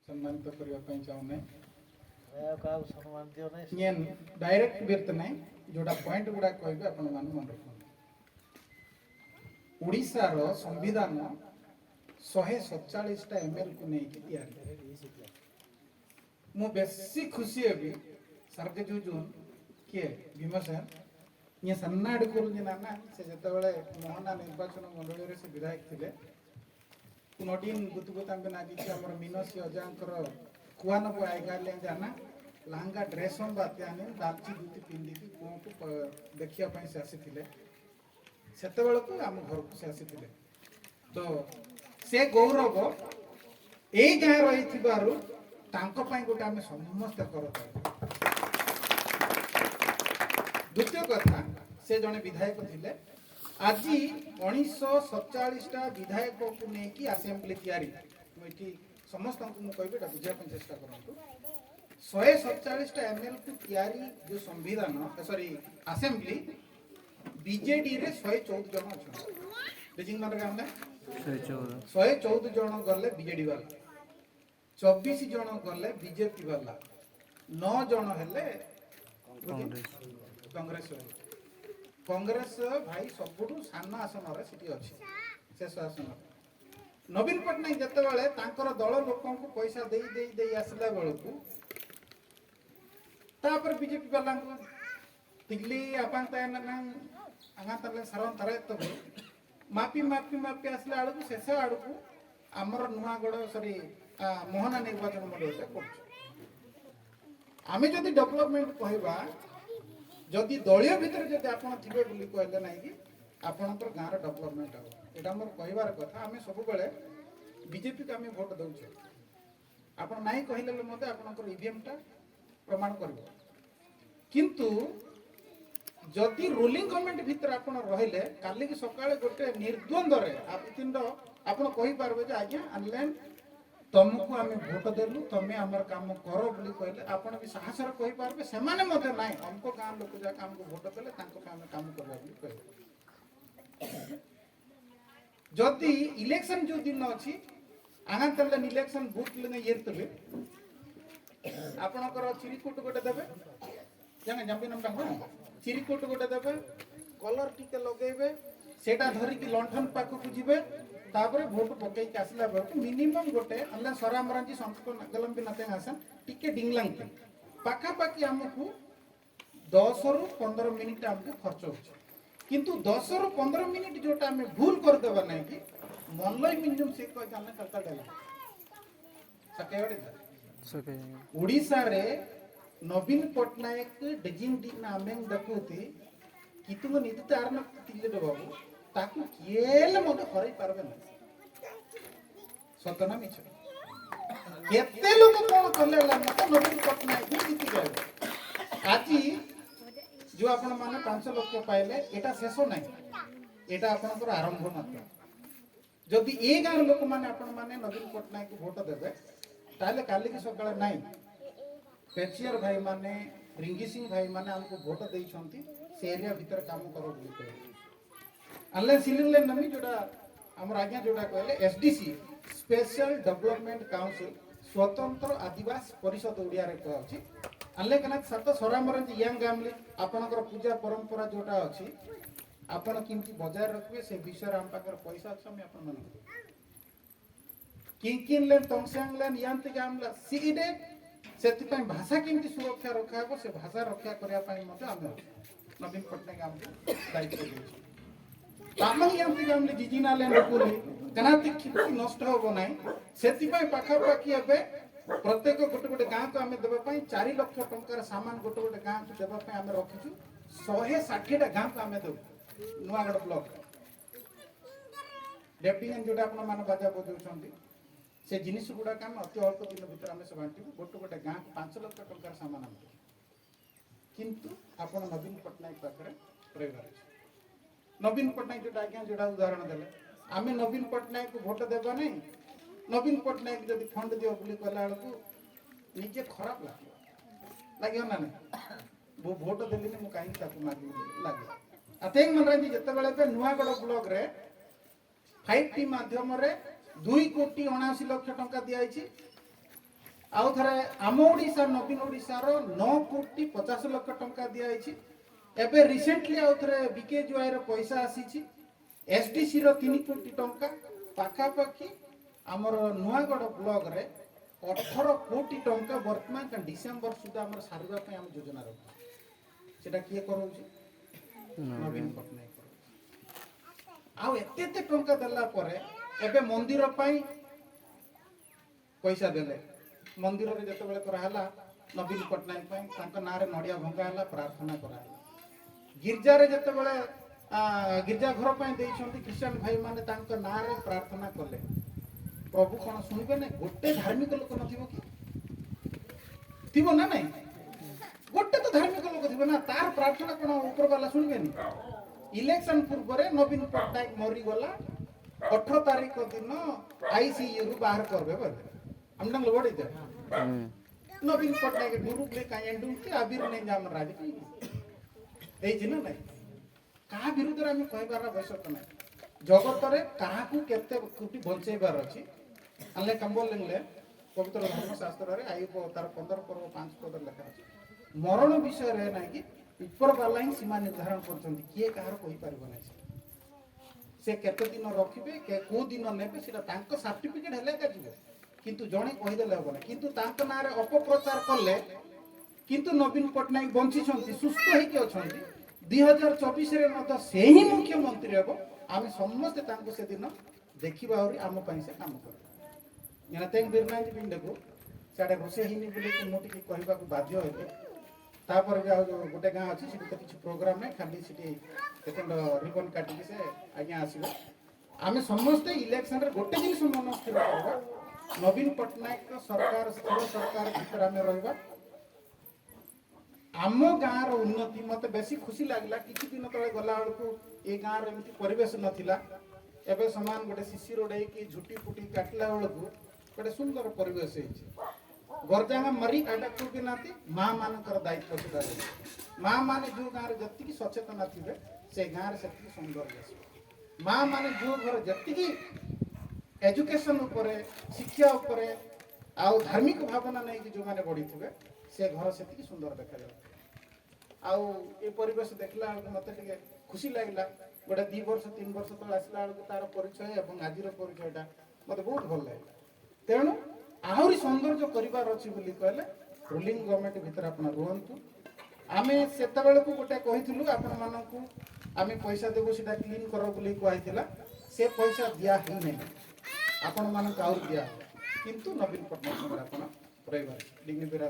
सम्मानित करने चाहूना सम्मान दियो नहीं डायरेक्ट व्यर्थ ना जोड़ा पॉइंट गुड़ा कह मन रखु ओडिशार संविधान 147 एमएल को लेकिन मु बेसी खुशी हेबी सरके जुजुन किए भीमसेन ये सन्नाड करूँ ना से जिते मोहना निर्वाचन मंडल से विधायक थे नटीन गुतगुतांबे नागिची आमर मीनसी अजांकर कुआनबो आइगाले जाना लहंगा ड्रेस हम बात्याने दालची दुती पिंदिकी को देखिया पई से आसीथिले सेतेबेल को आम घर को से आसीथिले तो से गौरव ए गाय रही थिबारु तांको पई गोटे आमे समस्त करत द्वितीय कथा से जने विधायक थिले आज 1947 विधायक को लेकिन आसेम्बली तैयारी मुझे समस्त कहबे बुझा चेष्टा करूँ 147 एमएल को तैयारी जो संविधान सॉरी आसेम्बली बीजेडी रे 114 जन अच्छा बेजिंग नगर गाँव में 114 जन गले बीजेडी वाला 24 जन गले बीजेपी वाला 9 जन हेले कांग्रेस वाला कांग्रेस भाई सबुठू सान आसन अच्छी शेष आसन नवीन पट्टनायक जिते तांकर दल लोक पैसा दे दे दे आसला बेलू तापर बीजेपी वाला तिगली आगात सारन तारे तो मापी मापी मापी आसला बेलू शेष आड़ को आमर नुआगढ़ सॉरी मोहना निर्वाचन मंडल आम जदि डेवलपमेंट कहवा जदि दलीय भितर जदि आप थे बोली कहले ना कि आपणकर गाँव डेवलपमेंट हम यहाँ मोर कहबार कथा आम सब बीजेपी को आम भोट दौचे आप नाई कहले मत आपणकर ईवीएम टा प्रमाण कर किंतु जदि रूलिंग गवर्नमेंट भितर आप रहिले काली की सकाळे गोटे निर्द्वंद्व आप कहि पारबे आज्ञा ऑनलाइन तुमको आम भोट देलु तुम्हें आमर काम कर बोली कहले आपन भी साहस कहि पारबे से माने मते नाही हमको गांव लोक जाक हमको भोट देले तांको काम काम करबा बोली कहले जदि इलेक्शन जो दिन अछि आगा तले इलेक्शन बूथ ले ये तबे आपनकर चिरिकोट गोटे देबे जाने जंपी नंबर हो चिरिकोट गोटे देबे कलर टिके लगेबे सेटा धरि कि लंठन पाखु को जिबे तापर भोट पकई के आसला बेलू मिनिमम गोटे अल्लाह सरामरांजी संकट गलम भी नते आसन टिके डिंगलांग के पाखापाखि आमको 10 रु 15 मिनिट आमको खर्च हो किंतु 10 रु 15 मिनिट जोटा आम भूल कर देबा नै कि मनलय मिनिमम से कह जाने कलता देला सके ओडिसा रे नवीन पट्टनायक डेजिंग डी नामेंग देखुती कि तुम नीति तारन तिले बाबू ताकू केले मते हरई पारबे ना सतना मिछ केते लोक कोन करले ला मते नवीन पट्टनायक भी जीति गए आज जो आपण माने 5 लाख पाइले एटा शेष नाही एटा आपनकर आरंभ मात्र जदि ए गार लोक माने आपण माने नवीन पट्टनायक को भोट देबे ताले काली के सकाळे नाही पेचियर भाई माने रिंगी सिंह भाई माने हमको भोट देई छंती से एरिया भीतर काम करो बोली कहले अनले सिलिले नमी जोड़ा हमर आज्ञा जोड़ा कहले एसडीसी स्पेशल डेवलपमेंट काउंसिल स्वतंत्र आदिवासी परिषद ओडिया रे कहछि अनले कना सत सरामरंज यंग गामली आपनकर पूजा परंपरा जोटा अछि आपण किंति बजाय रखबे से विषय हम पाकर पैसा अछि हम आपण मन किंकिन ले तंगसंग ले यांत गामला सीडे सेति पय भाषा किंति सुरक्षा रखाबो से भाषा रक्षा करिया पय मते हम नवीन पट्टनायक हमको दायित्व देछि तामंग यांत गामले जिजिना ले नकुले कनाति खिति नष्ट होबो नाही सेति पय पाखा पाखी एबे प्रत्येक गोटे गोटे गाँ को आम देवाई 4 लाख टंकार सामान गोटे गोटे गाँ को देवाई आम रखीचु 160 गाँ को आम देव नुआगढ़ ब्लॉक डेप्टी जोटा आप बाजा बजाऊँ से जिनिस गुड़ाक आम अति अल्प दिन भर आम से बांटू गोटे गोटे गाँ को 5 लाख टंकार सामान आम किंतु आप नवीन पट्टनायक पाखे रही नवीन पट्टनायक जोटा आज्ञा जोड़ा उदाहरण देले आम नवीन पट्टनायक को भोट देवा नहीं नवीन पट्टनायक जब फंड दियो बोली कहला बेलू निजे खराब लगे ना वो भोट देली मु कहीं मांगी लगे अतेक मनरा जी जिते नुआगढ़ ब्लॉक रे 5T माध्यम 2 कोटी 79 लाख टंका दिया आउ थे आम ओडिशा नवीन ओडिशार 9,50,00,000 टंका दिखाई एबे रिसेंटली आउ थे बीकेजीवाई पैसा आसी एसडीसी 3 कोटी टंका पाखापाखि आमर नुआगढ़ ब्लॉक रे 18 कोटी टंका वर्तमान डिसेम्बर सुधा आम सारिबा पे आम योजना रखु सेटा किए करोछि नवीन पटनायक आउ एते टंका देला परे एबे मंदिर पाई पैसा देले मंदिर रे जते बेले कराहला नवीन पटनायक पाई तांका नारे नडिया भंगा हला प्रार्थना कराहला गिरजा रे जते बेले गिरजा घर पाई देइछंती क्रिश्चियन भाई माने तांका नारे प्रार्थना कले प्रभु कोन सुनबे नै गोटे धार्मिक लोक नथिबो कि थिबो ना नै गोटे तो धार्मिक लोक थिबो ना तार प्रार्थना कोन ऊपर वाला सुनबे नि इलेक्शन पूर्व रे नवीन पटनायक मरी गला 18 तारीख दिन आईसीयू रु बाहर करबे बोले हम डंग लोड़ी दे नवीन पटनायक गुरु ले कायंडू कि आबिर नै जाम राज एई जिना नै का विरुद्ध रे हम कहबार आवश्यक नै जगत रे काहाकू केते कुटी बंचेबार अछि अले कंबल लेंगले पवित्र धर्मशास्त्र रे आयु तार 15 पर्व 5 पद लिखा अछि मरण विषय रे नै कि ऊपर वाला ही सीमा निर्धारण करछंती किए कहार कहि परबो नै से केते दिन रखिबे के को दिन नेबे सेटा तांको सर्टिफिकेट हेले का जिवो किंतु जणे कहि देले होबो नै किंतु तांको नारे अपप्रचार करले किंतु नवीन पटनायक बंची छंती सुस्थ हेकि अछंती 2024 रे मत से ही मुख्यमंत्री हेबो आमे समस्त तांको से दिन देखिबा और आम पई से काम कर याना तें बिरनाजी पिंडको साडे रोसे हिनी बोली कि मोटी की कहबा को बाध्य हेबे तापर भी गोटे गाँ अच्छी तो किसी प्रोग्राम में खाली सी रिबन काटिक से आज्ञा आसवे आम समस्ते इलेक्शन रे गोटे जिन मन स्थिर करवा नवीन पटनायक सरकार स्थिर सरकार भीतर आम रहा आम गाँव उन्नति मत बेसी खुशी लगला किसी दिन तले गला बेलू ये गाँव एमती परिवेश नाला एवं सामान गोटे शिशी रोड़े कि झुटी फुटी काटला बेलू गोटे सुंदर परिवेश गरजांगा मरी आटा भी नाती माँ मानकर दायित्व सेटा माँ माने जो गाँव में जति सचेतन थे से गाँव से सुंदर माँ माने जो घर जी एजुकेशन उपरे शिक्षा उपरे आउ धार्मिक भावना नहीं कि जो मैंने बढ़ी थे से घर से सुंदर देखा जाए आउ ये परिवेश देखला मत खुशी लगला गोटे 2 वर्ष 3 वर्ष तक आसला बेलू तार परिचय और आज परिचयटा मत बहुत भल लगे तेणु आहरी सौंदर्य करार अच्छी कहले रूलिंग गवर्नमेंट भीतर आप रुहतु आम से गोटे कही आपण मानू आम पैसा देवु सीटा क्लीन कर कहला से पैसा दिया ही नहीं आपण मानक आउर दिया किंतु नवीन पटनायक आप रही डिग्री बेरा